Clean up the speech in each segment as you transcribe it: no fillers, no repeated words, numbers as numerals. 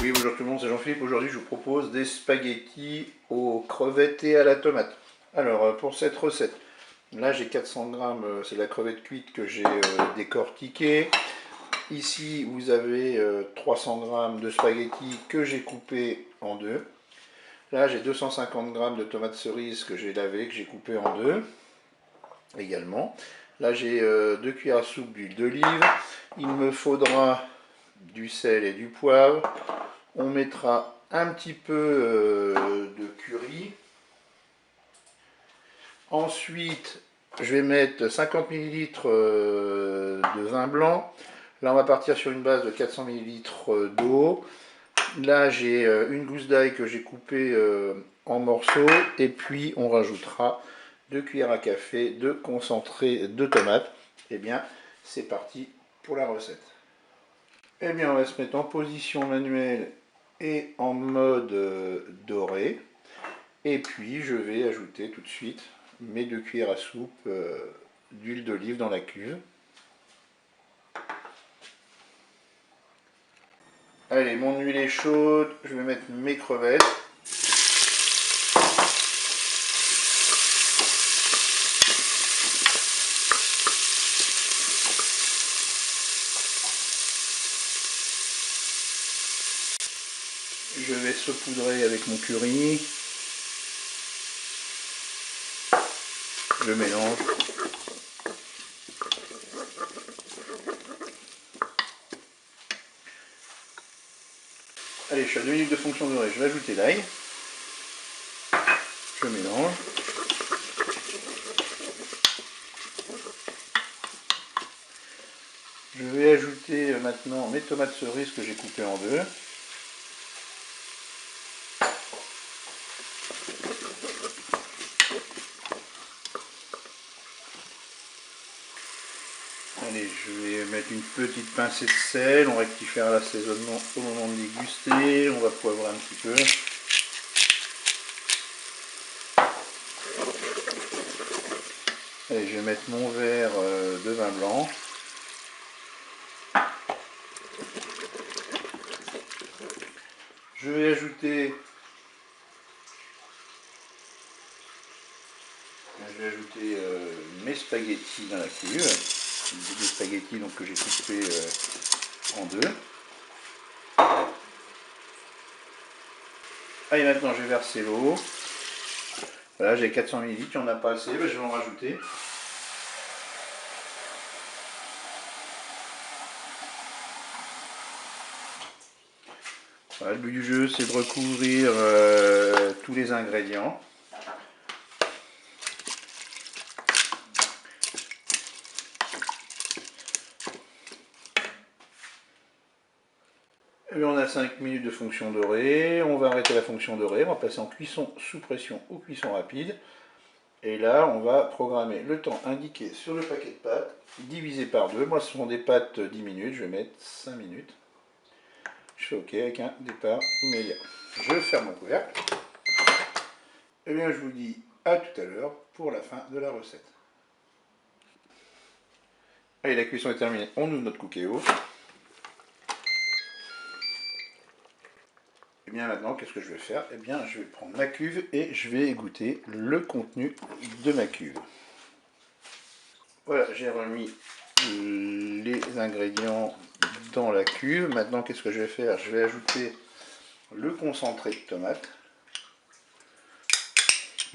Oui, bonjour tout le monde, c'est Jean-Philippe. Aujourd'hui, je vous propose des spaghettis aux crevettes et à la tomate. Alors, pour cette recette, là j'ai 400 grammes, c'est la crevette cuite que j'ai décortiquée. Ici, vous avez 300 grammes de spaghettis que j'ai coupé en deux. Là, j'ai 250 grammes de tomates cerises que j'ai lavées, que j'ai coupé en deux également. Là, j'ai 2 cuillères à soupe d'huile d'olive. Il me faudra du sel et du poivre. On mettra un petit peu de curry. Ensuite, je vais mettre 50 ml de vin blanc. Là, on va partir sur une base de 400 ml d'eau. Là, j'ai une gousse d'ail que j'ai coupée en morceaux. Et puis, on rajoutera 2 cuillères à café de concentré de tomate. Et bien, c'est parti pour la recette. Eh bien, on va se mettre en position manuelle et en mode doré. Et puis, je vais ajouter tout de suite mes 2 cuillères à soupe d'huile d'olive dans la cuve. Allez, mon huile est chaude, je vais mettre mes crevettes. Je vais saupoudrer avec mon curry. Je mélange. Allez, je suis à 2 minutes de fonction dorée. Je vais ajouter l'ail. Je mélange. Je vais ajouter maintenant mes tomates cerises que j'ai coupées en deux. Allez, je vais mettre une petite pincée de sel, on rectifiera l'assaisonnement au moment de déguster, on va poivrer un petit peu. Allez, je vais mettre mon verre de vin blanc. Je vais ajouter mes spaghettis dans la cuve. Des spaghettis donc, que j'ai coupés en deux. Allez, maintenant je vais verser l'eau. Voilà, j'ai 400 ml, il n'y en a pas assez, je vais en rajouter. Voilà, le but du jeu, c'est de recouvrir tous les ingrédients. Et bien, on a 5 minutes de fonction dorée, on va arrêter la fonction dorée, on va passer en cuisson sous pression ou cuisson rapide. Et là, on va programmer le temps indiqué sur le paquet de pâtes, divisé par 2. Moi, ce sont des pâtes 10 minutes, je vais mettre 5 minutes. Je fais OK avec un départ immédiat. Je ferme mon couvercle. Et bien, je vous dis à tout à l'heure pour la fin de la recette. Allez, la cuisson est terminée, on ouvre notre Cookéo. Et bien maintenant, qu'est-ce que je vais faire? Eh bien, je vais prendre ma cuve et je vais égoutter le contenu de ma cuve. Voilà, j'ai remis les ingrédients dans la cuve. Maintenant, qu'est-ce que je vais faire? Je vais ajouter le concentré de tomate.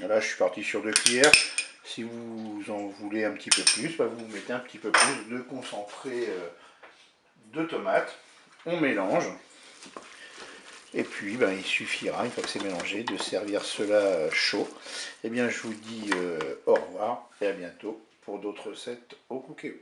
Là, je suis parti sur 2 cuillères. Si vous en voulez un petit peu plus, vous mettez un petit peu plus de concentré de tomate. On mélange. Et puis, il suffira, une fois que c'est mélangé, de servir cela chaud. Eh bien, je vous dis au revoir et à bientôt pour d'autres recettes au Cookéo.